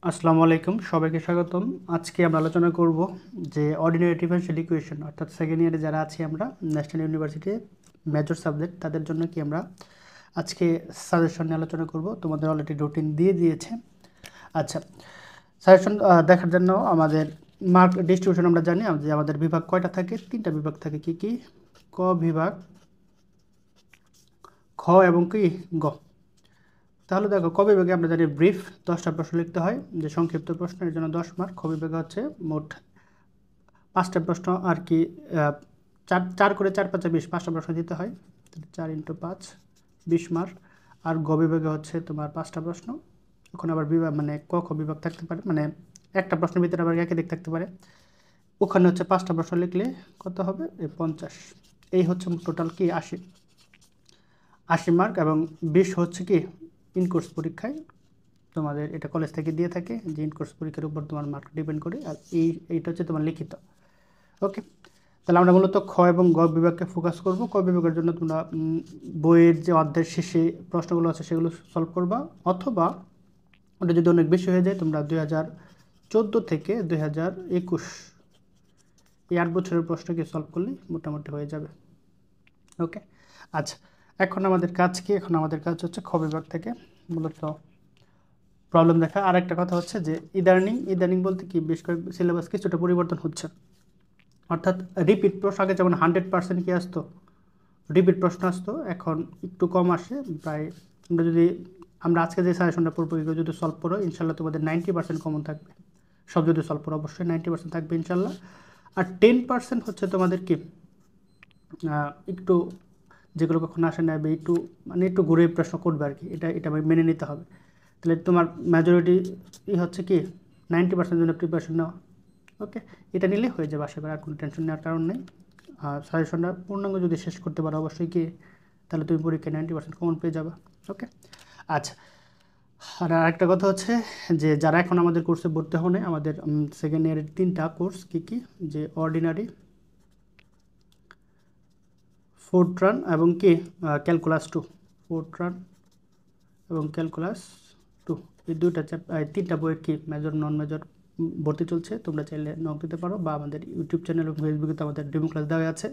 আসসালামু আলাইকুম, সবাইকে স্বাগতম। আজকে আমরা আলোচনা করব যে অর্ডিনারি ডিফারেনশিয়াল ইকুয়েশন, অর্থাৎ সেকেন্ড ইয়ারে যারা আছি আমরা ন্যাশনাল ইউনিভার্সিটি মেজর সাবজেক্ট, তাদের জন্য কি আমরা আজকে সাজেশন নিয়ে আলোচনা করব। তোমাদের অলরেডি রুটিন দিয়ে দিয়েছে। আচ্ছা, সাজেশন দেখার জন্য আমাদের মার্ক ডিস্ট্রিবিউশন আমরা জানি যে আমাদের বিভাগ কয়টা থাকে, তিনটা বিভাগ থাকে। কি কি? ক বিভাগ, খ এবং কি গ। তাহলে দেখো, ক বিভাগে আমরা জানি ব্রিফ 10টা প্রশ্ন লিখতে হয়, যে সংক্ষিপ্ত প্রশ্নের জন্য 10 মার্ক। খ বিভাগে হচ্ছে মোট 5টা প্রশ্ন আর কি, চার চার করে 4 5 20, 5টা প্রশ্ন দিতে হয়। 4 × 5 20 মার্ক। আর গ বিভাগে হচ্ছে তোমার 5টা প্রশ্ন। ওখানে আবার বিভাগ মানে ক খ বিভাগ থাকতে পারে, মানে একটা প্রশ্নের ভিতরে আবার একই দিক থাকতে পারে। ওখানে হচ্ছে 5টা প্রশ্ন লিখলে কত হবে? 50। এই হচ্ছে টোটাল কি 80 মার্ক। এবং 20 হচ্ছে কি ইনকোর্স পরীক্ষায় তোমাদের, এটা কলেজ থেকে দিয়ে থাকে, যে ইনকোর্স পরীক্ষার উপর তোমার মার্ক ডিপেন্ড করে। আর এইটা হচ্ছে তোমার লিখিত। ওকে, তাহলে আমরা মূলত খ এবং গ বিভাগকে ফোকাস করব। ক বিভাগের জন্য তোমরা বইয়ের যে অধ্যায়ের শেষে প্রশ্নগুলো আছে সেগুলো সলভ করবা, অথবা ওটা যদি অনেক বেশি হয়ে যায় তোমরা 2014 থেকে 2021 এই 8 বছরের প্রশ্নকে সলভ করলেই মোটামুটি হয়ে যাবে। ওকে, আচ্ছা, এখন আমাদের কাজ কি? এখন আমাদের কাজ হচ্ছে খ বিভাগ থেকে মূলত প্রবলেম দেখা। আর একটা কথা হচ্ছে যে ইদানিং বলতে কি, বেশ কয়েক সিলেবাস কিছুটা পরিবর্তন হচ্ছে। অর্থাৎ রিপিট প্রশ্ন, আগে যেমন 100% কি আসতো, রিপিট প্রশ্ন আসতো, এখন একটু কম আসে। প্রায় আমরা আজকে যে সাজেশনটা পড়বো, এগুলো যদি সলভ করো ইনশাল্লাহ তোমাদের 90% কমন থাকবে। সব যদি সলভ করো অবশ্যই 90% থাকবে ইনশাল্লাহ। আর 10% হচ্ছে তোমাদের কি একটু, যেগুলো কখনো আসে না, একটু মানে একটু ঘুরে প্রশ্ন করবে আর কি, এটা মেনে নিতে হবে। তাহলে তোমার মেজরিটি হচ্ছে কি 90% জন্য প্রিপারেশন নেওয়া। ওকে, এটা নিলেই হয়ে যাবে আশা করি, আর কোনো টেনশন নেওয়ার কারণ নেই। আর সাজেশনটা পূর্ণাঙ্গ যদি শেষ করতে পারো অবশ্যই কি, তাহলে তুমি পরীক্ষায় 90% কমন পেয়ে যাবে। ওকে, আচ্ছা। আর আরেকটা কথা হচ্ছে যে যারা এখন আমাদের কোর্সে ভর্তি হন, আমাদের সেকেন্ড ইয়ারের 3টা কোর্স কি কি, যে অর্ডিনারি, ফোর্ট্রান এবং কি ক্যালকুলাস 2, ফোর্ট্রান এবং ক্যালকুলাস 2, এই 3টা বইয়ের কি মেজর নন মেজর ভর্তি চলছে। তোমরা চাইলে নক দিতে পারো, বা আমাদের ইউটিউব চ্যানেল এবং ফেসবুকে তো আমাদের ডেমো ক্লাস দেওয়া আছে।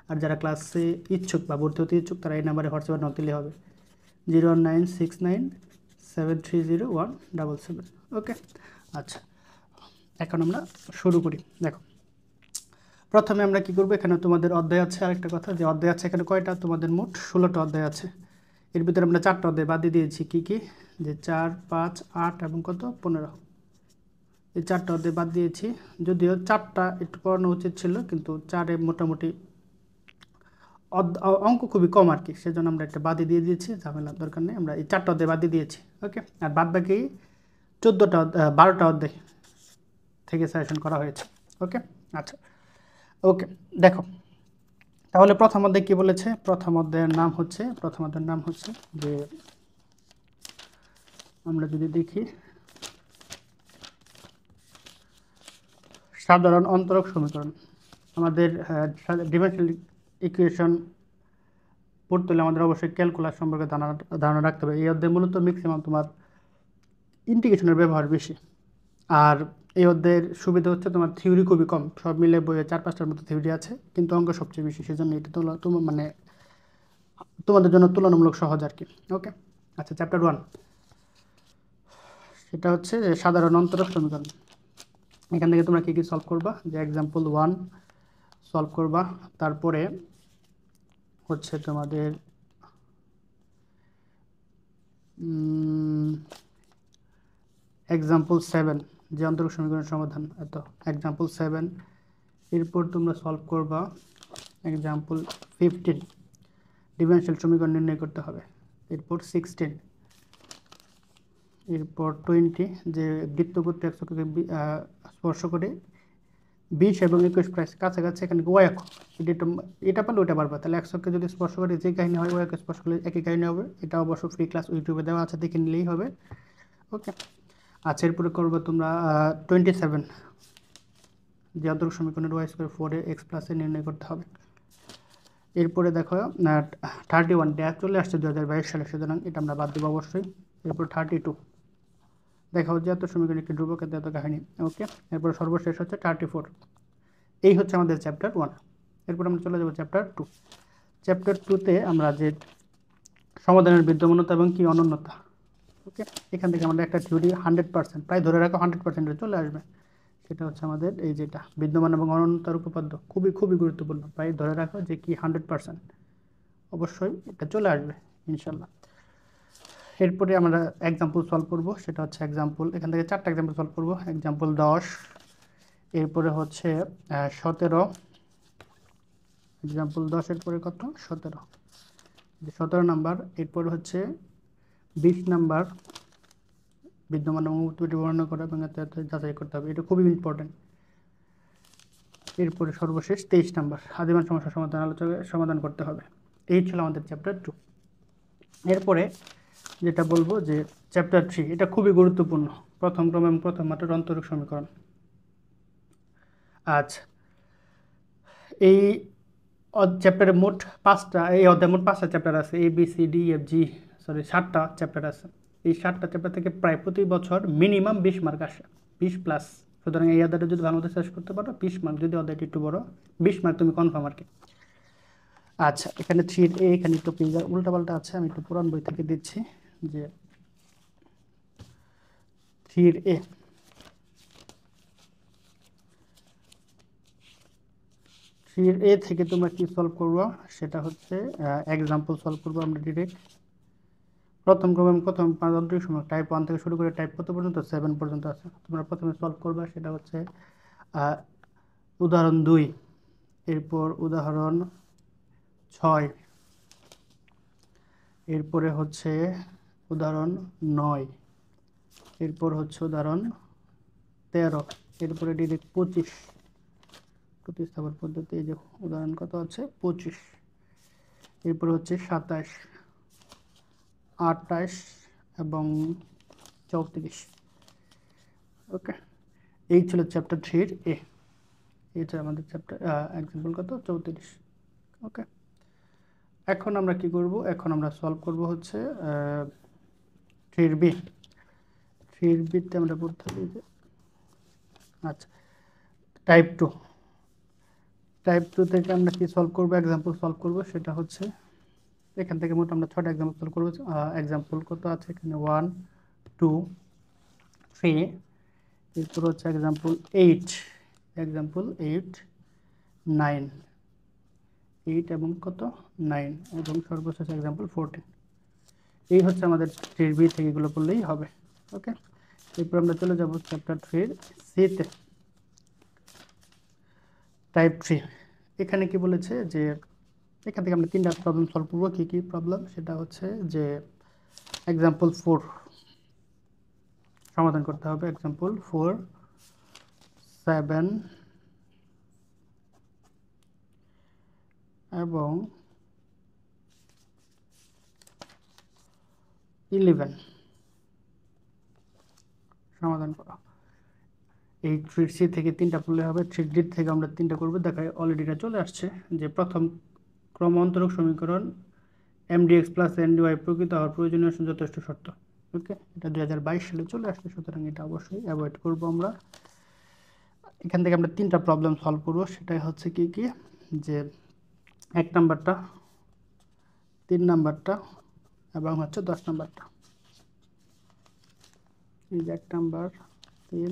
আর যারা ক্লাসে ইচ্ছুক বা ভর্তি হতে ইচ্ছুক, তারা এই নাম্বারে হোয়াটসঅ্যাপে নক দিলে হবে, 01969730177। ওকে, আচ্ছা, এখন আমরা শুরু করি। দেখো, প্রথমে আমরা কি করবো, এখানে তোমাদের অধ্যায় আছে। আরেকটা কথা, যে অধ্যায় আছে এখানে কয়টা, তোমাদের মোট 16টা অধ্যায় আছে। এর ভিতরে আমরা 4টা অধ্যায় বাদ দিয়ে দিয়েছি। কি কি? যে 4, 5, 8 এবং কত 15, এই 4টা অধ্যায় বাদ দিয়েছি। যদিও 4টা একটু পড়ানো উচিত ছিল, কিন্তু 4-এ মোটামুটি অঙ্ক খুবই কম আর কি, সেজন্য আমরা একটা বাদই দিয়ে দিয়েছি, ঝামেলার দরকার নেই। আমরা এই 4টা অধ্যায় বাদ দিয়ে দিয়েছি। ওকে, আর বাদ বাকি 12টা অধ্যায় থেকে সাজেশন করা হয়েছে। ওকে, আচ্ছা, ওকে, দেখো তাহলে প্রথম অধ্যায় কি বলেছে। প্রথম অধ্যায়ের নাম হচ্ছে যে, আমরা যদি দেখি, সাধারণ অন্তরক সমীকরণ। আমাদের ডিফারেনশিয়াল ইকুয়েশন পড়তে হলে আমাদের অবশ্যই ক্যালকুলাস সম্পর্কে ধারণা রাখতে হবে। এই অধ্যায়ে মূলত ম্যাক্সিমাম তোমার ইন্টিগ্রেশনের ব্যবহার বেশি। আর এই অধ্যায়ের সুবিধা হচ্ছে তোমার থিওরি খুবই কম, সব মিলে বইয়ে 4-5টার মতো থিওরি আছে, কিন্তু অঙ্ক সবচেয়ে বেশি, সেজন্য এটা তোমার মানে তোমাদের জন্য তুলনামূলক সহজ আর কি। ওকে, আচ্ছা, চ্যাপ্টার 1 সেটা হচ্ছে যে সাধারণ অন্তরক সমীকরণ। এখান থেকে তোমরা কী কী সলভ করবা, যে এক্সাম্পল 1 সলভ করবা, তারপরে হচ্ছে তোমাদের এক্সাম্পল 7, যে অন্তরক সমীকরণের সমাধান, এত এক্সাম্পল 7। এরপর তোমরা সলভ করবা এক্সাম্পল 15, ডিফারেনশিয়াল সমীকরণ নির্ণয় করতে হবে। এরপর 16, এরপর 20, যে বৃত্ত কর্তৃক এক চক্রকে স্পর্শ করে 20 এবং 21 প্রায় কাছাকাছি, এখানে ওয়াই অক্ষ, এটা পারলে ওইটা পারবা। তাহলে এক চক্রকে যদি স্পর্শ করে যে কাহিনী হয়, ওয়াই অক্ষ স্পর্শ করলে একই কাহিনী হবে। এটা অবশ্য ফ্রি ক্লাস ইউটিউবে দেওয়া আছে, দেখে নিলেই হবে। ওকে, আচ্ছা, এরপরে করবো তোমরা 27, যে অন্তরক সমীকরণের y² 4x প্লাসে নির্ণয় করতে হবে। এরপরে দেখো 31 ড্যাশ চলে আসছে 2022 সালে, সুতরাং এটা আমরা বাদ দেবো অবশ্যই। এরপর 32, দেখা হচ্ছে এত সমীকরণ একটি ধ্রুবকের এত কাহিনী। ওকে, এরপর সর্বশেষ হচ্ছে 34। এই হচ্ছে আমাদের চ্যাপ্টার 1। এরপর আমরা চলে যাবো চ্যাপ্টার 2। চ্যাপ্টার 2তে আমরা যে সমাধানের বিদ্যমানতা এবং কি অনন্যতা, ওকে, এখান থেকে আমাদের একটা থিওরি 100% প্রায় ধরে রাখো 100% চলে আসবে। সেটা হচ্ছে আমাদের এই যেটা বিদ্যমান এবং অনন্যতার উপপাদ্য, খুবই খুবই গুরুত্বপূর্ণ, প্রায় ধরে রাখো যে কি 100% অবশ্যই এটা চলে আসবে ইনশাল্লাহ। এরপরে আমরা এক্সাম্পল সলভ করব, সেটা হচ্ছে এক্সাম্পল, এখান থেকে 4টা এক্সাম্পল সলভ করব। এক্সাম্পল 10, এরপরে হচ্ছে 17, এক্সাম্পল 10-এর পরে কত 17, 17 নাম্বার। এরপরে হচ্ছে 20 নাম্বার, বিদ্যমান এবং উৎপত্তি বর্ণনা করা এবং যাচাই করতে হবে, এটা খুবই ইম্পর্টেন্ট। এরপরে সর্বশেষ 23 নাম্বার, আদিমান সমস্যা সমাধান করতে হবে। এই ছিল আমাদের চ্যাপ্টার 2। এরপরে যেটা বলবো যে চ্যাপ্টার 3, এটা খুবই গুরুত্বপূর্ণ, প্রথম ক্রম এবং প্রথম মাত্রার অন্তরক সমীকরণ। আচ্ছা, এই চ্যাপ্টারে মোট 5টা, এই অধ্যায়ে মোট 5টা চ্যাপ্টার আছে, ABCDEFG, সরি 7টা চ্যাপ্টার আছে। এই 7টা চ্যাপ্টার থেকে প্রায় প্রতি বছর মিনিমাম 20 মার্ক আসে, 20+। সুতরাং এই অধ্যায়টা যদি ভালো মতো শেষ করতে পারো 20 মার্ক, যদি অধ্যায়টি একটু বড় 20 মার্ক তুমি কনফার্ম আর কি। আচ্ছা, এখানে 3A, এখানে একটু পেজ উল্টাপাল্টা আছে, আমি একটু পুরান বই থেকে দিচ্ছি যে 3A, 3A থেকে তোমরা কি সলভ করবো, সেটা হচ্ছে এক্সাম্পল সলভ করবো আমরা ডিরেক্ট। প্রথম ক্রম এবং প্রথম প্রান্তিক সময় টাইপ 1 থেকে শুরু করে টাইপ কত পর্যন্ত 7 পর্যন্ত আছে। তোমরা প্রথমে সলভ করবা, সেটা হচ্ছে উদাহরণ 2, এরপর উদাহরণ 6, এরপরে হচ্ছে উদাহরণ 9, এরপর হচ্ছে উদাহরণ 13, এরপরে ডিরেক্ট 25 প্রতিস্থাপন পদ্ধতি, এই যে উদাহরণ কত আছে 25, এরপর হচ্ছে 27, 28 এবং 34। ওকে, এই ছিল চ্যাপ্টার 3A। এটা আমাদের চ্যাপ্টার এক্সাম্পল কত 34। ওকে, এখন আমরা কি করব, এখন আমরা সলভ করব হচ্ছে 3B। 3Bতে আমরা পড়তে হবে যে আচ্ছা টাইপ 2, টাইপ 2 থেকে আমরা কি সলভ করব, এক্সাম্পল সলভ করব। সেটা হচ্ছে এখান থেকে মোট আমরা 6টা এক্সাম্পল সলভ করব। এক্সাম্পল কত আছে এখানে 1, 2, 3, এরপর হচ্ছে এক্সাম্পল 8, এক্সাম্পল 8, 9, 8 এবং কত 9, এবং সর্বশেষ এক্সাম্পল 14। এই হচ্ছে আমাদের 3B থেকে, এগুলো করলেই হবে। ওকে, এরপর আমরা চলে যাব চ্যাপ্টার 3C-তে, টাইপ 3। এখানে কি বলেছে যে এখান থেকে আমরা 3টা প্রবলেম সলভ করবো। কি কি প্রবলেম, সেটা হচ্ছে যে এক্সাম্পল 4 সমাধান করতে হবে, এক্সাম্পল 4, 7 এবং 11 সমাধান করা। এই 3C থেকে 3টা পড়লে হবে, 3D থেকে আমরা 3টা করবো। দেখায় অলরেডি এটা চলে আসছে যে প্রথম ক্রম অন্তরক সমীকরণ MDX প্লাস NDY প্রকৃত হওয়ার প্রয়োজনীয় যথেষ্ট শর্ত। ওকে, এটা 2022 সালে চলে আসছে, সুতরাং এটা অবশ্যই অ্যাভয়েড করবো আমরা। এখান থেকে আমরা 3টা প্রবলেম সলভ করবো, সেটাই হচ্ছে কি কি যে 1 নাম্বারটা, 3 নাম্বারটা এবং হচ্ছে 10 নাম্বারটা। এই যে 1 নাম্বার, 3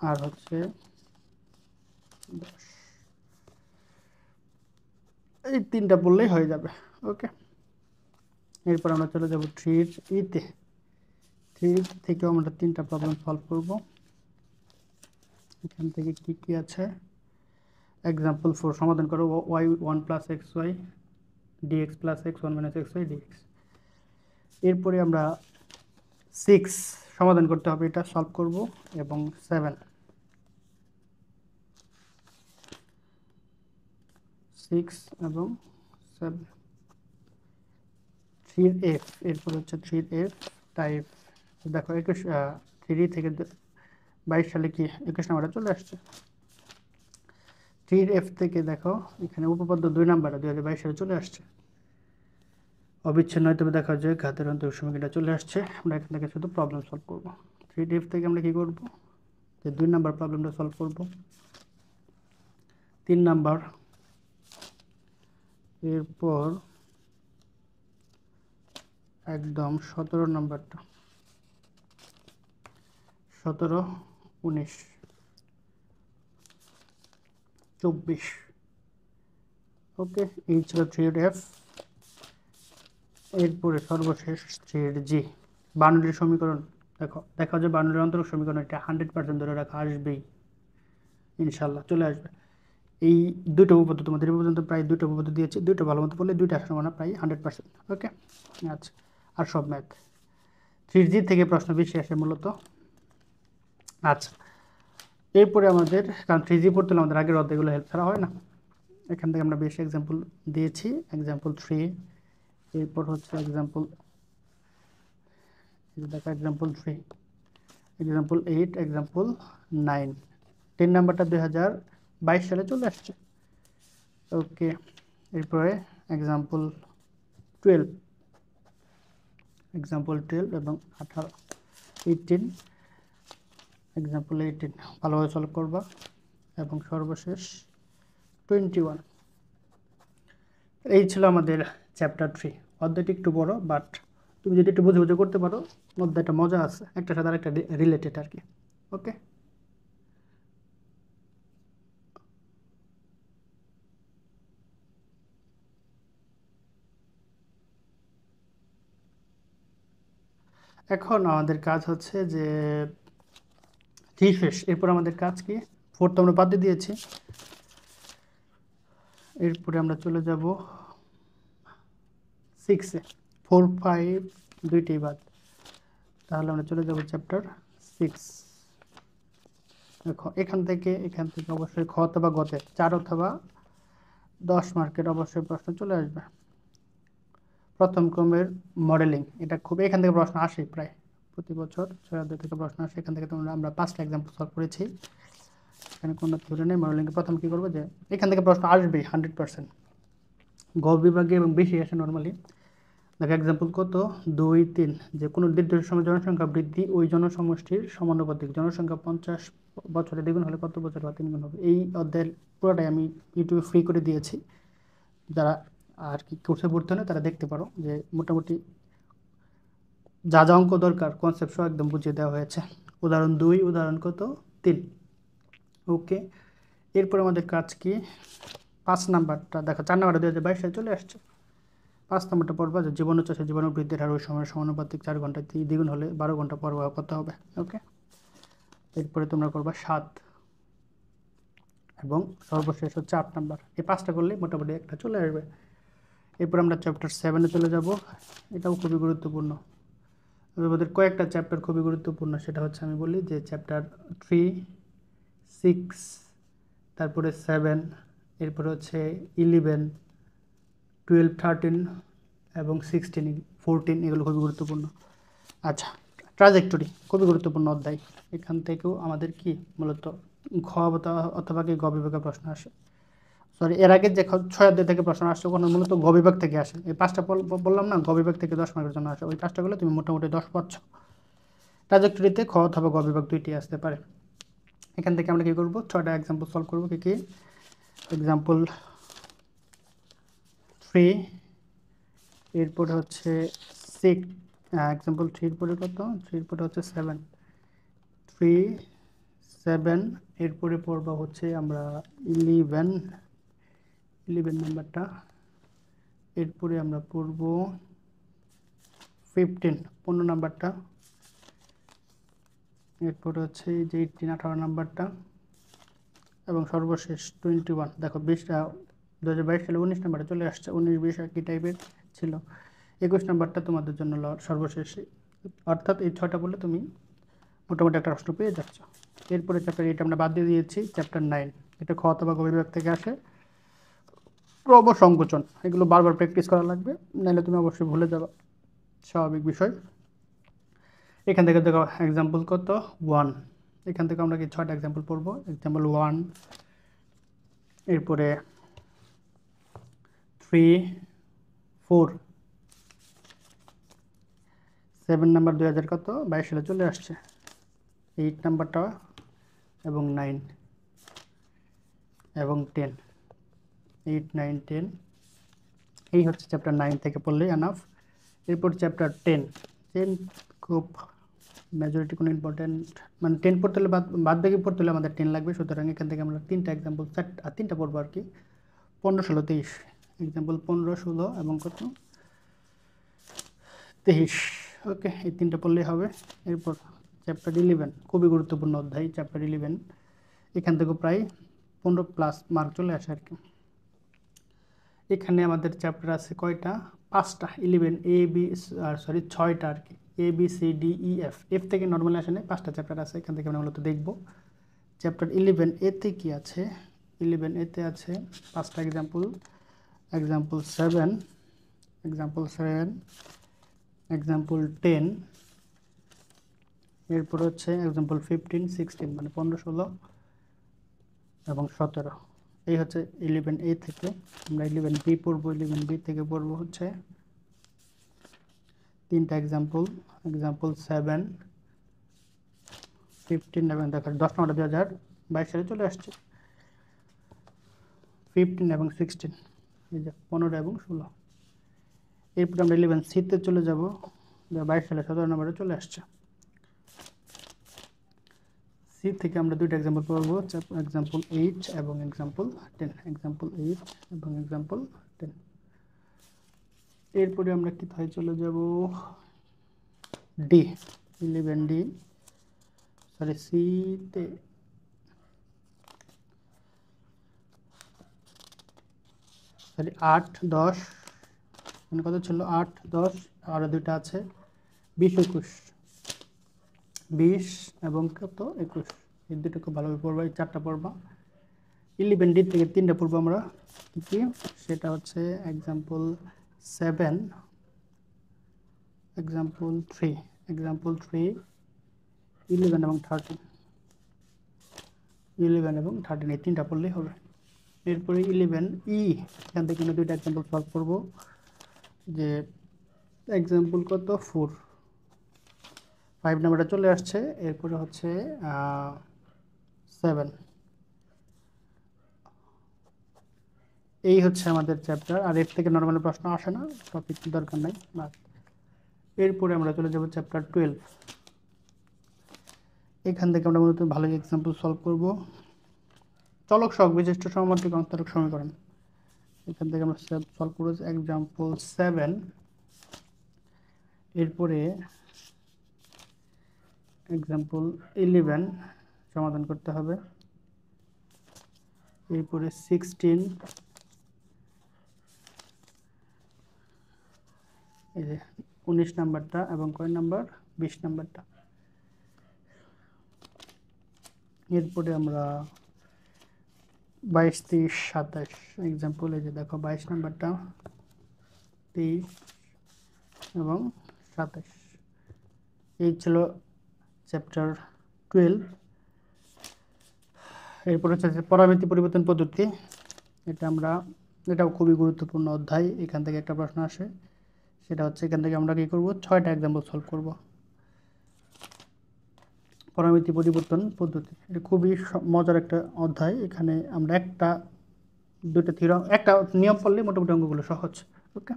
আর হচ্ছে 10, এই 3টা বললেই হয়ে যাবে। ওকে, এরপর আমরা চলে যাব 3E-তে। 3 থেকেও আমরা 3টা প্রবলেম সলভ করব। এখান থেকে কি কি আছে, এক্সাম্পল 4 সমাধান করো y1 plus xy dx plus x1 minus xy dx। এরপরে আমরা 6 সমাধান করতে হবে, এটা সলভ করব, এবং 7, 6 এবং 7। 3F, এরপর হচ্ছে 3F টাইপ। দেখো 3 থেকে 22 সালে কি 21 নাম্বারটা চলে আসছে। 3F থেকে দেখো এখানে উপপাদ্য 2 নাম্বারটা 2022 সালে চলে আসছে। অবিচ্ছিন্ন হয়, তবে দেখা যায় ঘাতের অন্তরিক সমীকরণটা চলে আসছে। আমরা এখান থেকে শুধু প্রবলেম সলভ করব। 3df থেকে আমরা কী করব, যে 2 নাম্বার প্রবলেমটা সলভ করব। 3 নাম্বার, এরপর একদম 17 নাম্বারটা, 17, 19, 24। ওকে, এই ছিল 3df। এরপরে সর্বশেষ 3d বার্নৌলির সমীকরণ। দেখো যে বার্নৌলির অন্তরক সমীকরণ এটা 100% ধরে রাখা আসবেই, ইনশাল্লাহ চলে আসবে। এই দুটো উপপাদ্য তোমাদের এই পর্যন্ত প্রায় দুটো উপপাদ্য দিয়েছি, দুটো ভালো মতো বললে দুইটা সমান প্রায় 100%। ওকে, আচ্ছা, আর সব ম্যাথ 3d থেকে প্রশ্ন বেশি আসে মূলত। আচ্ছা, এরপরে আমাদের, কারণ 3d পড়তে হলে আমাদের আগের অধ্যায়গুলো হেল্প ছাড়া হয় না, এখান থেকে আমরা বেশি এক্সাম্পল দিয়েছি। এক্সাম্পল 3, এরপর হচ্ছে এক্সাম্পল, দেখো এক্সাম্পল 3, এক্সাম্পল 8, এক্সাম্পল 9। 10 নাম্বারটা 2022 সালে চলে আসছে। ওকে, এরপরে এক্সাম্পল 12, এক্সাম্পল 12 এবং 18 এক্সাম্পল 18 ভালোভাবে সলভ করবা। এবং সর্বশেষ 21। এই ছিল আমাদের চ্যাপ্টার 3। অধ্যায়টি একটু বড়, বাট তুমি যদি একটু বুঝে বুঝে করতে পারো অধ্যায়টা মজা আছে, একটা সাথে আরেকটা রিলেটেড আর কি। ওকে, এখন আমাদের কাজ হচ্ছে যে শেষ। এরপর আমাদের কাজ কি, 4 তো আমরা বাদ দিয়ে দিয়েছি, এরপরে আমরা চলে যাব 6-এ। 4, 5 দুইটাই বাদ, তাহলে আমরা চলে যাব চ্যাপ্টার 6। দেখো এখান থেকে অবশ্যই খ অথবা গতে 4 অথবা 10 মার্কের অবশ্যই প্রশ্ন চলে আসবে। প্রথম ক্রমের মডেলিং, এটা খুব, এখান থেকে প্রশ্ন আসে প্রায় প্রতি বছর 6 অধ্যায় থেকে প্রশ্ন আসে। এখান থেকে আমরা 5টা এক্সাম্পল সলভ করেছি, এখানে কোনো থিওরি নেই। মডেলিংয়ে প্রথম কী করবো, যে এখান থেকে প্রশ্ন আসবেই 100%। গ বিভাগে এবং বেশি আসে নর্মালি। দেখো এক্সাম্পল কত, 2, 3, যে কোনো নির্দিষ্ট সময় জনসংখ্যা বৃদ্ধি ওই জনসমষ্টির সমানুপাতিক। জনসংখ্যা 50 বছরে দ্বিগুণ হলে কত বছর বা 3 গুণ হবে। এই অধ্যায়ের পুরোটাই আমি ইউটিউবে ফ্রি করে দিয়েছি, যারা আর কি কোর্সে ভর্তি হয় তারা দেখতে পারো, যে মোটামুটি যা যা অঙ্ক দরকার কনসেপ্ট সহ একদম বুঝিয়ে দেওয়া হয়েছে। উদাহরণ 2, উদাহরণ কত 3। ওকে, এরপর আমাদের কাজ কি, 5 নাম্বারটা দেখো, 4 নাম্বারটা 2022 সালে চলে আসছে। 5 নম্বরটা পড়বা যে জীবাণু চাষে জীবাণু বৃদ্ধির হার ওই সময়ের সমানুপাতিক 4 ঘন্টা দ্বিগুণ হলে 12 ঘন্টা প্রবাহ করতে হবে। ওকে, এরপরে তোমরা করবা 7 এবং সর্বশেষ হচ্ছে 8 নাম্বার। এই 5টা করলে মোটামুটি একটা চলে আসবে। এরপর আমরা চ্যাপ্টার 7-এ চলে যাব। এটাও খুবই গুরুত্বপূর্ণ। আমাদের কয়েকটা চ্যাপ্টার খুবই গুরুত্বপূর্ণ, সেটা হচ্ছে আমি বলি যে চ্যাপ্টার 3, 6, তারপরে 7, এরপরে হচ্ছে 11, 12, 13 এবং 16, 14, এগুলো খুবই গুরুত্বপূর্ণ। আচ্ছা, ট্রাজেক্টরি খুবই গুরুত্বপূর্ণ অধ্যায়। এখান থেকেও আমাদের কি মূলত ঘ অথবা কি গ বিভাগের প্রশ্ন আসে। সরি, এর আগে যে 6 অধ্যায় থেকে প্রশ্ন আসছে ওখানে মূলত গ বিভাগ থেকে আসে। এই 5টা বললাম না, গ বিভাগ থেকে 10 মার্কের জন্য আসে। ওই 5টা করলে তুমি মোটামুটি 10 পাচ্ছ। ট্রাজেক্টরিতে খ অথবা গ বিভাগ দুইটি আসতে পারে। এখান থেকে আমরা কি করব, 6টা এক্সাম্পল সলভ করবো। কি কি, এক্সাম্পল 3, এরপরে হচ্ছে 6, এক্সাম্পল 3 পরে কত, 3 পরে হচ্ছে 7, 3, 7, এরপরে পড়বা হচ্ছে আমরা 11 নাম্বারটা, এরপরে আমরা পড়ব 15 নাম্বারটা, এরপরে হচ্ছে যে 18 নাম্বারটা, এবং সর্বশেষ 21। দেখো 2022 সালে 19 নাম্বারে চলে আসছে। 19, 20 একই টাইপের ছিল। 21 নাম্বারটা তোমাদের জন্য সর্বশেষ। অর্থাৎ এই 6টা বললে তুমি মোটামুটি একটা প্রশ্ন পেয়ে যাচ্ছ। এরপরে চ্যাপ্টার 8 আমরা বাদ দিয়ে দিয়েছি। চ্যাপ্টার 9, এটা খ অথবা গ বিভাগ থেকে আসে। প্রব সংকোচন, এগুলো বারবার প্র্যাকটিস করা লাগবে, নাহলে তুমি অবশ্যই ভুলে যাবে, স্বাভাবিক বিষয়। এখান থেকে দেখো এক্সাম্পল কত, 1। এখান থেকে আমরা কি 6টা এক্সাম্পল পড়বো। এক্সাম্পল 1, এরপরে 3, 4, 7 নাম্বার 2000 কত 22 সালে চলে আসছে। 8 নাম্বারটা এবং 9 এবং 10, 8 9 10 এই হচ্ছে চ্যাপ্টার 9 থেকে পড়লেই এনাফ। এরপর চ্যাপ্টার 10 খুব মেজরিটি কোনো ইম্পর্টেন্ট মানে 10 পড়তে হলে বাদ বাকি পড়তে হলে আমাদের 10 লাগবে, সুতরাং এখান থেকে আমরা 3টা এক্সাম্পল তিনটা পড়বো আর কি। 15 16 23 এক্সাম্পল 15 16 এবং কত 23। ওকে, এই 3টা পড়লেই হবে। এরপর চ্যাপ্টার 11 খুবই গুরুত্বপূর্ণ অধ্যায় চ্যাপ্টার 11, এখান থেকে প্রায় 15+ মার্ক চলে আসে আর কি। এখানে আমাদের চ্যাপ্টার আছে কয়টা 5টা 11 এ বি সরি 6টা আর কি, A B C D E F, F থেকে নর্মাল আসে না, 5টা চ্যাপ্টার আছে, এখান থেকে আমরা মূলত দেখব। চ্যাপ্টার 11 এতে কি আছে, 11 এতে আছে 5টা এক্সাম্পল, এক্সাম্পল 7 এক্সাম্পল 7 এক্সাম্পল 10, এরপর হচ্ছে এক্সাম্পল 15 16 মানে 15 16 এবং 17। এই হচ্ছে 11A থেকে। আমরা 11B পড়বো, 11B থেকে পড়বো হচ্ছে 3টা এক্সাম্পল, এক্সাম্পল 7 15 এবং দেখো 10 নম্বর 2022 সালে চলে আসছে। 15 এবং 16 এই যে 15 এবং 16। এরপর আমরা 11C-তে চলে যাব, 22 সালে 17 নম্বরে চলে আসছে। সি থেকে আমরা 2টা এক্সাম্পল পড়বো, এক্সাম্পল 8 এবং এক্সাম্পল 10, এক্সাম্পল 8 এবং এক্সাম্পল 10। এরপরে আমরা কি থাই চলে যাব ডি, 11D সরি সিতে সরি 8 10 মানে কত ছিল 8 10 আরও 2টা আছে 20 21, 20 এবং কত 21, এই 2টা খুব ভালোভাবে পড়বা, এই 4টা পড়বা। 11D থেকে 3টা পড়বো আমরা কি, সেটা হচ্ছে এক্সাম্পল 7 এক্সাম্পল 3 এক্সাম্পল 3 11 এবং 13, 11 এবং 13 এই 3টা পড়লেই হবে। এরপরে 11E এখান থেকে আমরা 2টা এক্সাম্পল সলভ করবো, যে এক্সাম্পল কত 4 5 নাম্বারটা চলে আসছে। এরপরে হচ্ছে 7, এই হচ্ছে আমাদের চ্যাপ্টার। আর এর থেকে নর্মাল প্রশ্ন আসে না, টপিক দরকার নাই বাস। এরপরে আমরা চলে যাব চ্যাপ্টার 12, এখান থেকে আমরা মূলত ভালো এক্সাম্পল সলভ করব। চলক সহগ বিশিষ্ট সমমাত্রিক অন্তরক সমীকরণ, এখান থেকে আমরা সলভ করব এক্সাম্পল 7। এরপরে এক্সাম্পল 11 সমাধান করতে হবে। এরপরে 16, এই যে 19 নাম্বারটা এবং কয় নাম্বার 20 নাম্বারটা। এরপরে আমরা 22 23 27 এক্সাম্পল, এই যে দেখো 22 নাম্বারটা 23 এবং 27। এই ছিল চ্যাপ্টার 12। এরপর হচ্ছে পরামিতি পরিবর্তন পদ্ধতি, এটাও খুবই গুরুত্বপূর্ণ অধ্যায়, এখান থেকে একটা প্রশ্ন আসে, সেটা হচ্ছে এখান থেকে আমরা কি করব 6টা এক্সাম্পল সলভ করব। পরামিতি পরিবর্তন পদ্ধতি এটা খুবই মজার একটা অধ্যায়, এখানে আমরা একটা নিয়ম পড়লে মোটামুটি অঙ্কগুলো সহজ। ওকে,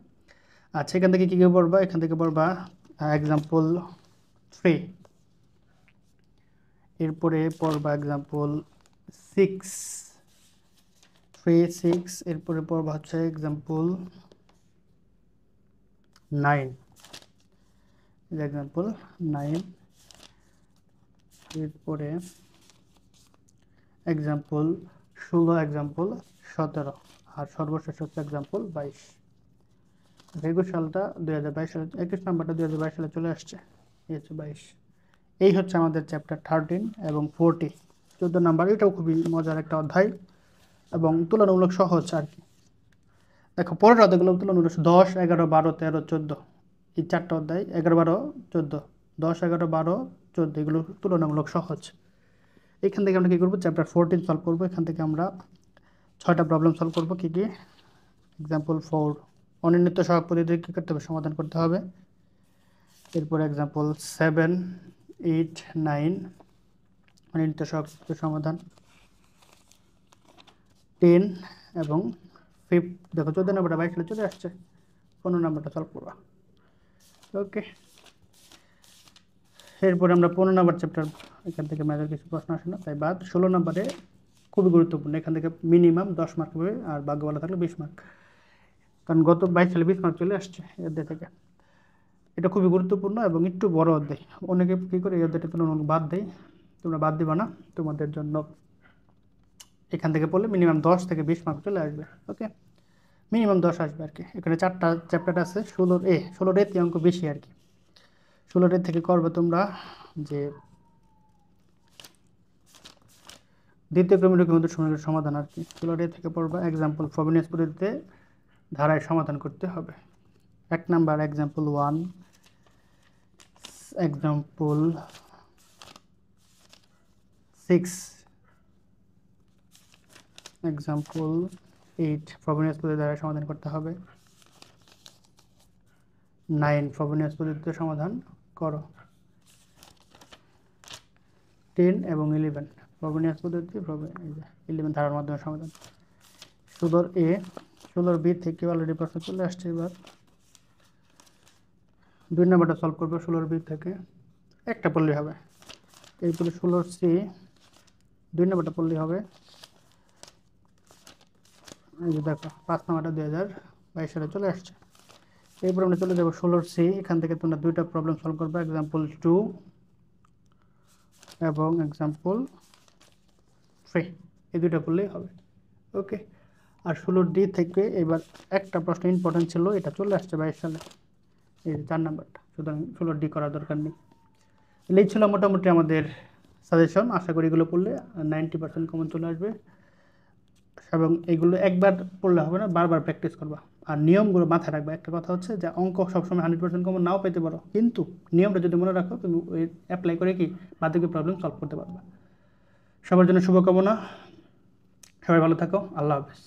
আচ্ছা এখান থেকে কী কী পড়বা, এখান থেকে পড়বা এক্সাম্পল 3, এরপরে পড়বা এক্সাম্পল 6 3 6, এরপরে পড়বা হচ্ছে এক্সাম্পল 9, এক্সাম্পল 9, এরপরে এক্সাম্পল 16, এক্সাম্পল 17, আর সর্বশেষ হচ্ছে এক্সাম্পল 22। 21 সালটা 2022 সালে, 21 নাম্বারটা 2022 সালে চলে আসছে, এই হচ্ছে 22। এই হচ্ছে আমাদের চ্যাপ্টার 13 এবং 40 14 নাম্বার, এটাও খুবই মজার একটা অধ্যায় এবং তুলনামূলক সহজ আর কি। দেখো পরের অধ্যায়গুলো তুলনামূলক 10 11 12 13 14, এই 4টা অধ্যায় 11 12 14, 10 11 12 14 এগুলো তুলনামূলক সহজ। এখান থেকে আমরা কী করবো চ্যাপ্টার 14 সলভ করবো, এখান থেকে আমরা 6টা প্রবলেম সলভ করবো। কী কী, এক্সাম্পল 4 অনির্ণিত সহগ পদ্ধতি কী করতে হবে সমাধান করতে হবে। এরপর এক্সাম্পল 7, 8, 9 অনির্ণীত সহগের সমাধান। 10 এবং 5 দেখো 14 নম্বরটা 22 সালে চলে আসছে, 15 নম্বরটা সলভ করবা। ওকে, এরপরে আমরা 15 নম্বর চ্যাপ্টার, এখান থেকে মেজর কিছু প্রশ্ন আসে না তাই বাদ। 16 নম্বরে খুবই গুরুত্বপূর্ণ, এখান থেকে মিনিমাম 10 মার্ক পাবে, আর ভাগ্য ভালো থাকলে 20 মার্ক, কারণ গত 22 সালে 20 মার্ক চলে আসছে এই অধ্যায় থেকে। এটা খুবই গুরুত্বপূর্ণ এবং একটু বড় অধ্যায়, অনেকে কী করে এই অধ্যায়টা তুলনামূলক বাদ দেয়, তোমরা বাদ দিবা না, তোমাদের জন্য এখান থেকে পড়লে মিনিমাম 10 থেকে 20 মার্ক চলে আসবে। ওকে, মিনিমাম 10 আসবে আর কি। এখানে 4টা চ্যাপ্টার আছে, 16 এতে অঙ্ক বেশি আর কি। 16 থেকে করবে তোমরা যে দ্বিতীয় ক্রমের রৈখিক সমীকরণের সমাধান আর কি। 16 থেকে পড়বা এক্সাম্পল ফ্রবেনিয়াস পদ্ধতিতে ধারায় সমাধান করতে হবে। 1 number example 1, example 6, example 8 Frobenius পদ্ধতিতে ধারায় সমাধান করতে হবে। 9 ফ্রবেনিয়াস পদ্ধতিতে সমাধান করো। 10 এবং 11 ফ্রবেনিয়াস পদ্ধতি, 11 ধারার মাধ্যমে সমাধান। 16 এ, 16 বি থেকে অলরেডি প্রশ্ন চলে আসছে। এবার 2 নাম্বারটা সলভ করবো 16 বি থেকে, একটা পড়লেই হবে। এরপরে 16 সি 2 নাম্বারটা পড়লেই হবে। এই যে দেখো 5 নাম্বারটা 2022 সালে চলে আসছে। এরপর আমরা চলে যাবো 16 সি, এখান থেকে তোমরা 2টা প্রবলেম সলভ করবে, এক্সাম্পল 2 এবং এক্সাম্পল 3, এই 2টা করলেই হবে। ওকে, আর 16 ডি থেকে এবার একটা প্রশ্ন ইম্পর্টেন্ট ছিল, এটা চলে আসছে 22 সালে, এই 4 নাম্বারটা, সুতরাং 16 ডি করার দরকার নেই। এই ছিল মোটামুটি আমাদের সাজেশন। আশা করি এগুলো পড়লে 90% কমন চলে আসবে, এবং এগুলো একবার পড়লে হবে না, বারবার প্র্যাকটিস করবা। আর নিয়মগুলো মাথায় রাখবা। একটা কথা হচ্ছে যে অঙ্ক সবসময় 100% কমন নাও পেতে পারো, কিন্তু নিয়মটা যদি মনে রাখো তুমি ওই অ্যাপ্লাই করে কি বাকি প্রবলেম সলভ করতে পারবা। সবার জন্য শুভকামনা, সবাই ভালো থাকো, আল্লাহ হাফেজ।